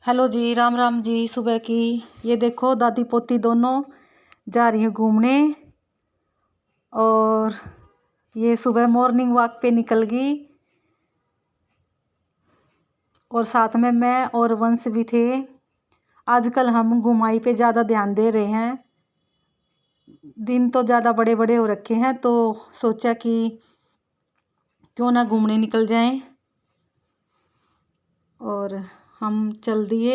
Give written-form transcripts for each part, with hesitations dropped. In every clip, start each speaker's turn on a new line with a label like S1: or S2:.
S1: Hello जी, राम राम जी। सुबह की ये देखो दादी पोती दोनों जा रही हैं घूमने। और ये सुबह मॉर्निंग वॉक पे निकल गई और साथ में मैं और वंश भी थे। आजकल हम घुमाई पे ज़्यादा ध्यान दे रहे हैं। दिन तो ज़्यादा बड़े बड़े हो रखे हैं तो सोचा कि क्यों ना घूमने निकल जाएं। और हम चल दिए।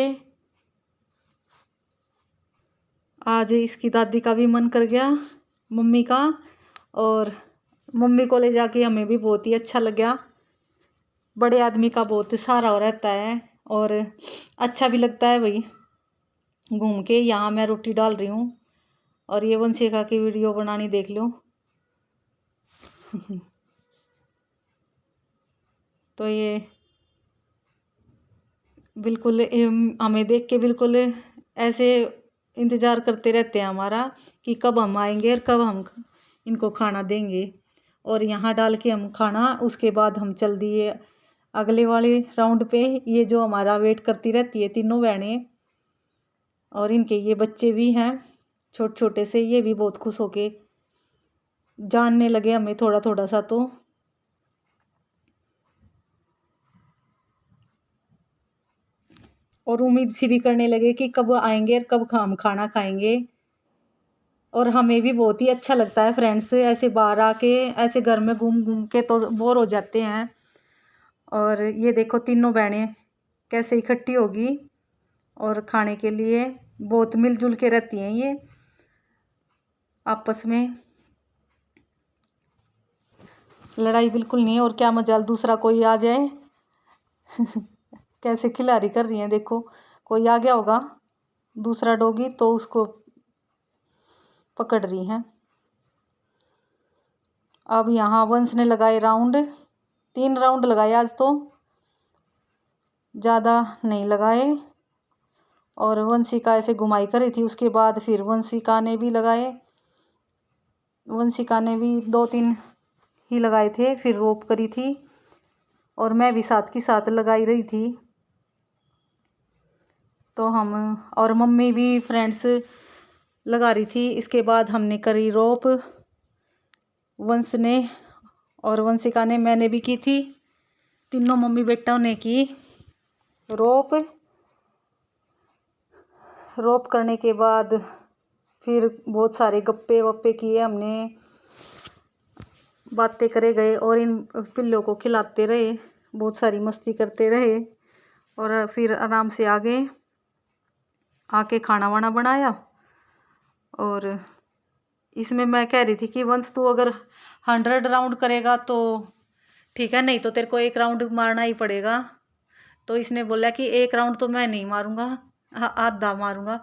S1: आज इसकी दादी का भी मन कर गया, मम्मी का, और मम्मी को ले जाके हमें भी बहुत ही अच्छा लगा। बड़े आदमी का बहुत सहारा रहता है और अच्छा भी लगता है भाई घूम के। यहाँ मैं रोटी डाल रही हूँ और ये वंशिका की वीडियो बनानी देख लो। तो ये बिल्कुल हमें देख के बिल्कुल ऐसे इंतज़ार करते रहते हैं हमारा कि कब हम आएंगे और कब हम इनको खाना देंगे। और यहाँ डाल के हम खाना, उसके बाद हम चल दिए अगले वाले राउंड पे। ये जो हमारा वेट करती रहती है तीनों बहनें, और इनके ये बच्चे भी हैं छोटे छोटे से, ये भी बहुत खुश होके जानने लगे हमें थोड़ा थोड़ा सा। तो और उम्मीद सी भी करने लगे कि कब आएंगे और कब हम खाना खाएंगे। और हमें भी बहुत ही अच्छा लगता है फ्रेंड्स, ऐसे बाहर आके ऐसे घर में घूम घूम के तो बोर हो जाते हैं। और ये देखो तीनों बहनें कैसे इकट्ठी होगी और खाने के लिए बहुत मिलजुल के रहती हैं ये आपस में। लड़ाई बिल्कुल नहीं है। और क्या मजाल दूसरा कोई आ जाए। कैसे खिलाड़ी कर रही हैं देखो। कोई आ गया होगा दूसरा डॉगी तो उसको पकड़ रही हैं। अब यहाँ वंश ने लगाए राउंड, 3 राउंड लगाए आज तो, ज़्यादा नहीं लगाए। और वंशिका ऐसे घुमाई कर रही थी। उसके बाद फिर वंशिका ने भी लगाए। वंशिका ने भी 2-3 ही लगाए थे, फिर रोप करी थी और मैं भी साथ की साथ लगाई रही थी। तो हम और मम्मी भी फ्रेंड्स लगा रही थी। इसके बाद हमने करी रोप, वंश ने और वंशिका ने, मैंने भी की थी। तीनों मम्मी बेटों ने की रोप। रोप करने के बाद फिर बहुत सारे गप्पे वप्पे किए हमने, बातें करे गए और इन पिल्लों को खिलाते रहे, बहुत सारी मस्ती करते रहे। और फिर आराम से आके खाना वाना बनाया। और इसमें मैं कह रही थी कि वंश तू अगर 100 राउंड करेगा तो ठीक है, नहीं तो तेरे को 1 राउंड मारना ही पड़ेगा। तो इसने बोला कि 1 राउंड तो मैं नहीं मारूंगा, आधा मारूंगा।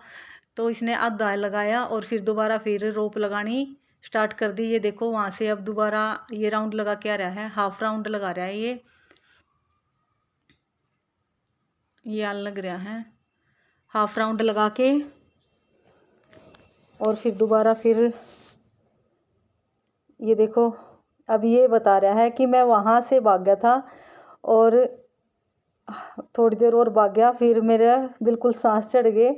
S1: तो इसने आधा लगाया और फिर दोबारा फिर रोप लगानी स्टार्ट कर दी। ये देखो वहाँ से अब दोबारा ये राउंड लगा के आ रहा है, हाफ राउंड लगा रहा है ये आल लग रहा है हाफ राउंड लगा के। और फिर दोबारा फिर ये देखो अब ये बता रहा है कि मैं वहाँ से भाग गया था और थोड़ी देर और भाग गया, फिर मेरा बिल्कुल सांस चढ़ गए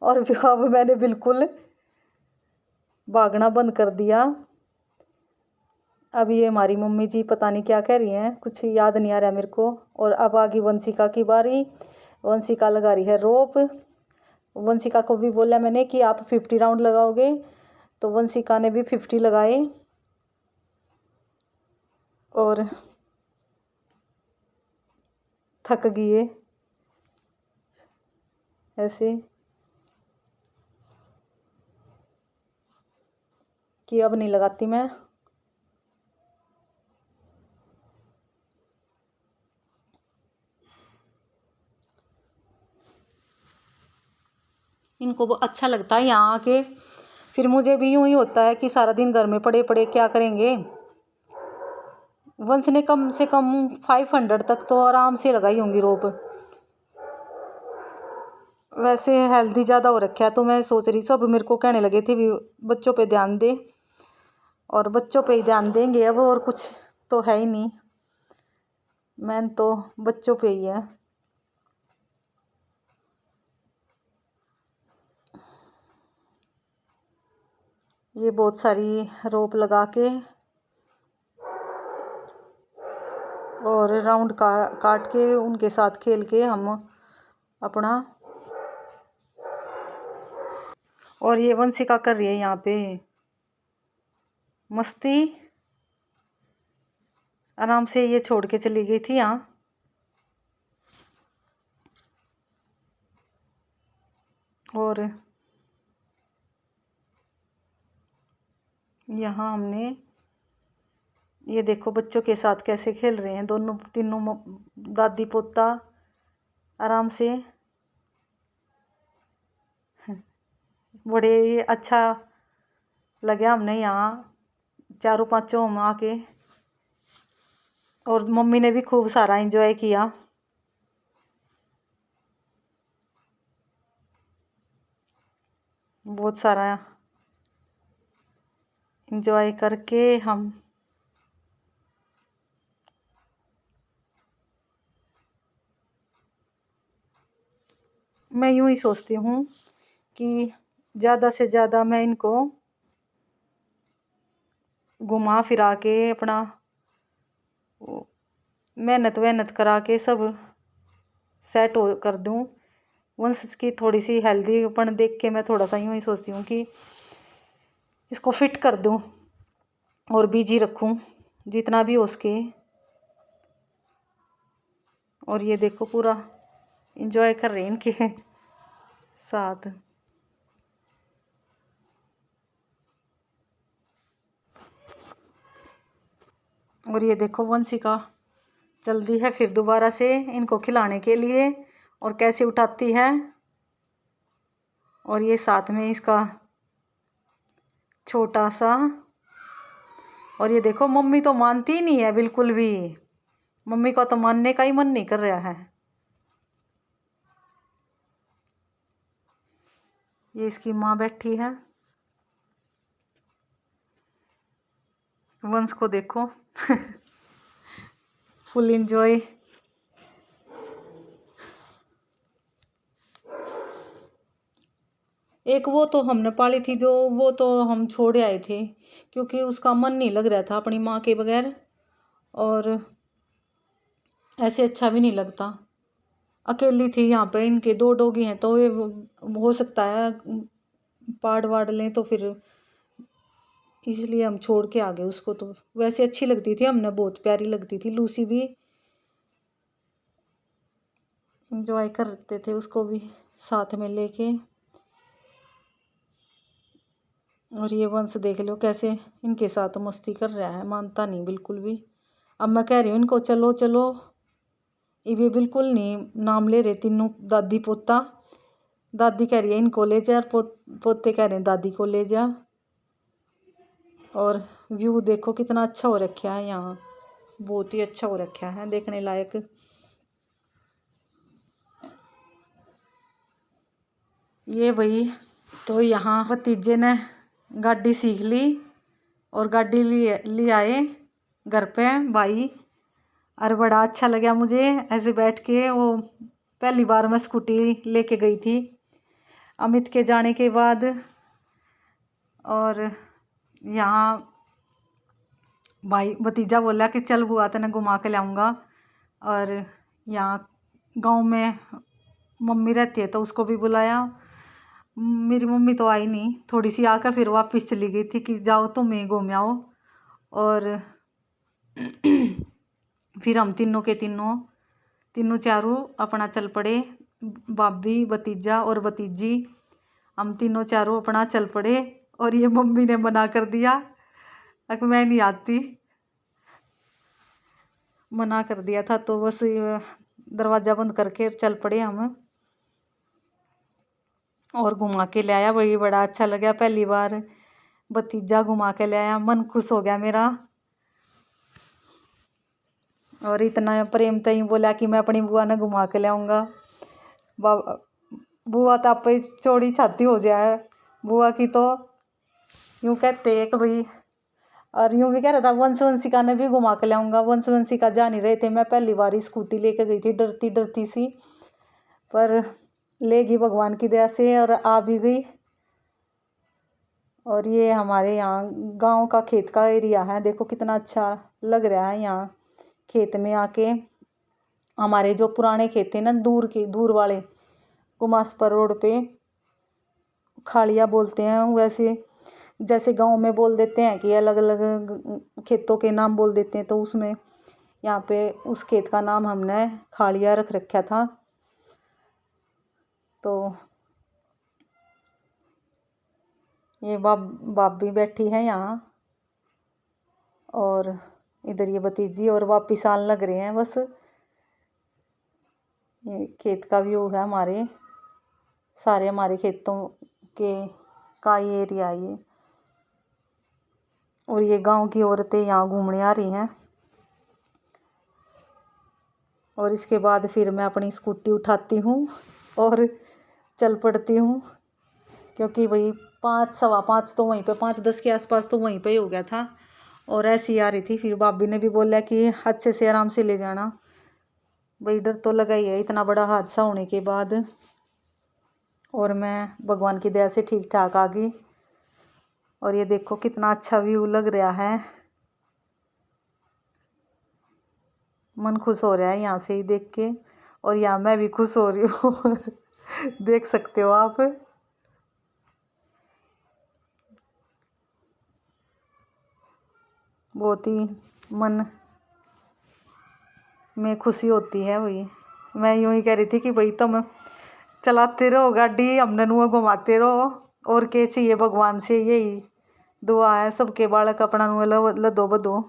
S1: और अब मैंने बिल्कुल भागना बंद कर दिया। अब ये हमारी मम्मी जी पता नहीं क्या कह रही हैं, कुछ याद नहीं आ रहा मेरे को। और अब आ गई वंशिका की बारी। वंशिका लगा रही है रोप। वंशिका को भी बोला मैंने कि आप 50 राउंड लगाओगे, तो वंशिका ने भी 50 लगाए। और थक गई है ऐसे कि अब नहीं लगाती मैं। इनको वो अच्छा लगता है यहाँ आके। फिर मुझे भी यूं ही होता है कि सारा दिन घर में पड़े पड़े क्या करेंगे। वंश ने कम से कम 500 तक तो आराम से लगाई होंगी रोप। वैसे हेल्दी ज़्यादा हो रखा है तो मैं सोच रही, सब मेरे को कहने लगे थे भी बच्चों पे ध्यान दे, और बच्चों पे ही ध्यान देंगे अब, और कुछ तो है ही नहीं। मैन तो बच्चों पे ही है। ये बहुत सारी रोप लगा के और राउंड काट के उनके साथ खेल के हम अपना। और ये वंशिका कर रही है यहाँ पे मस्ती, आराम से ये छोड़ के चली गई थी यहाँ। और यहाँ हमने ये देखो बच्चों के साथ कैसे खेल रहे हैं दोनों तीनों दादी पोता आराम से। बड़े अच्छा लगे हमने यहाँ चारों पांचों हम आके। और मम्मी ने भी खूब सारा एंजॉय किया। बहुत सारा एंजॉय करके मैं यूं ही सोचती हूँ कि ज़्यादा से ज़्यादा मैं इनको घुमा फिरा के अपना मेहनत करा के सब सेट कर दूँ। वंश की थोड़ी सी हेल्दीपन देख के मैं थोड़ा सा यूं ही सोचती हूँ कि इसको फिट कर दूँ और बिजी रखूँ जितना भी हो सके। और ये देखो पूरा एंजॉय कर रहे हैं इनके साथ। और ये देखो वंशिका चल दी है फिर दोबारा से इनको खिलाने के लिए और कैसे उठाती है। और ये साथ में इसका छोटा सा। और ये देखो मम्मी तो मानती ही नहीं है बिल्कुल भी, मम्मी का तो मानने का ही मन नहीं कर रहा है। ये इसकी माँ बैठी है। वंश को देखो फुल एंजॉय। एक वो तो हमने पाली थी जो वो तो हम छोड़ आए थे क्योंकि उसका मन नहीं लग रहा था अपनी माँ के बगैर। और ऐसे अच्छा भी नहीं लगता। अकेली थी यहाँ पे, इनके 2 डॉगी हैं तो ये हो सकता है पाड़ वाड़ लें तो फिर इसलिए हम छोड़ के आ गए उसको। तो वैसे अच्छी लगती थी, हमने बहुत प्यारी लगती थी। लूसी भी एंजॉय करते थे उसको भी साथ में लेके। और ये वंश देख लो कैसे इनके साथ मस्ती कर रहा है, मानता नहीं बिल्कुल भी। अब मैं कह रही हूँ इनको चलो चलो, ये बिल्कुल नहीं नाम ले रहे तीनों दादी पोता। दादी कह रही है इनको ले जा, पोते कह रहे हैं दादी को ले जा। और व्यू देखो कितना अच्छा हो रखा है यहाँ, बहुत ही अच्छा हो रखा है देखने लायक। ये भाई तो यहाँ भतीजे ने गाड़ी सीख ली और गाड़ी ले आए घर पे भाई। और बड़ा अच्छा लगा मुझे ऐसे बैठ के। वो पहली बार मैं स्कूटी लेके गई थी अमित के जाने के बाद। और यहाँ भाई भतीजा बोला कि चल बुआ तेने घुमा के लाऊंगा। और यहाँ गांव में मम्मी रहती है तो उसको भी बुलाया। मेरी मम्मी तो आई नहीं, थोड़ी सी आकर फिर वापस चली गई थी कि जाओ तो मैं घूम आओ। और फिर हम तीनों के तीनों चारों अपना चल पड़े, भाभी भतीजा और भतीजी। हम तीनों चारों अपना चल पड़े। और ये मम्मी ने मना कर दिया कि मैं नहीं आती, मना कर दिया था। तो बस दरवाज़ा बंद करके चल पड़े हम और घुमा के ले आया। वही बड़ा अच्छा लगा, पहली बार भतीजा घुमा के ले आया, मन खुश हो गया मेरा। और इतना प्रेम तई बोला कि मैं अपनी बुआ ने घुमा के लाऊंगा। बुआ तो आप चौड़ी छाती हो जाए बुआ की, तो यूँ कहते हैं कि भाई। और यूँ भी कह रहा था वंशिका ने भी घुमा के लाऊंगा। वंशिका जा नहीं रहे थे, मैं पहली बार ही स्कूटी लेके गई थी डरती डरती सी, पर ले गई भगवान की दया से और आ भी गई। और ये हमारे यहाँ गांव का खेत का एरिया है। देखो कितना अच्छा लग रहा है यहाँ खेत में आके। हमारे जो पुराने खेत थे ना, दूर वाले कुमासपर रोड पे, खाड़िया बोलते हैं वैसे, जैसे गांव में बोल देते हैं कि अलग अलग खेतों के नाम बोल देते हैं, तो उसमें यहाँ पे उस खेत का नाम हमने खाड़िया रख रखा था। तो ये भाभी बैठी है यहाँ, और इधर ये भतीजी, और वापिस आने लग रहे हैं बस। ये खेत का व्यू है हमारे, सारे हमारे खेतों के का ये एरिया है ये। और ये गांव की औरतें यहाँ घूमने आ रही हैं। और इसके बाद फिर मैं अपनी स्कूटी उठाती हूँ और चल पड़ती हूँ, क्योंकि भाई 5, सवा 5 तो वहीं पे, 5:10 के आसपास तो वहीं पे ही हो गया था। और ऐसी आ रही थी, फिर भाभी ने भी बोला कि अच्छे से आराम से ले जाना, भाई डर तो लगा ही है इतना बड़ा हादसा होने के बाद। और मैं भगवान की दया से ठीक ठाक आ गई। और ये देखो कितना अच्छा व्यू लग रहा है, मन खुश हो रहा है यहाँ से ही देख के। और यहाँ मैं भी खुश हो रही हूँ देख सकते हो आप। बहुत ही मन में खुशी होती है। वही मैं यूँ ही कह रही थी कि भाई तुम चलाते रहो गाड़ी, हमने नुआ घुमाते रहो, और क्या चाहिए भगवान से, यही दुआ है सबके बालक अपना नुआ लदो बदो।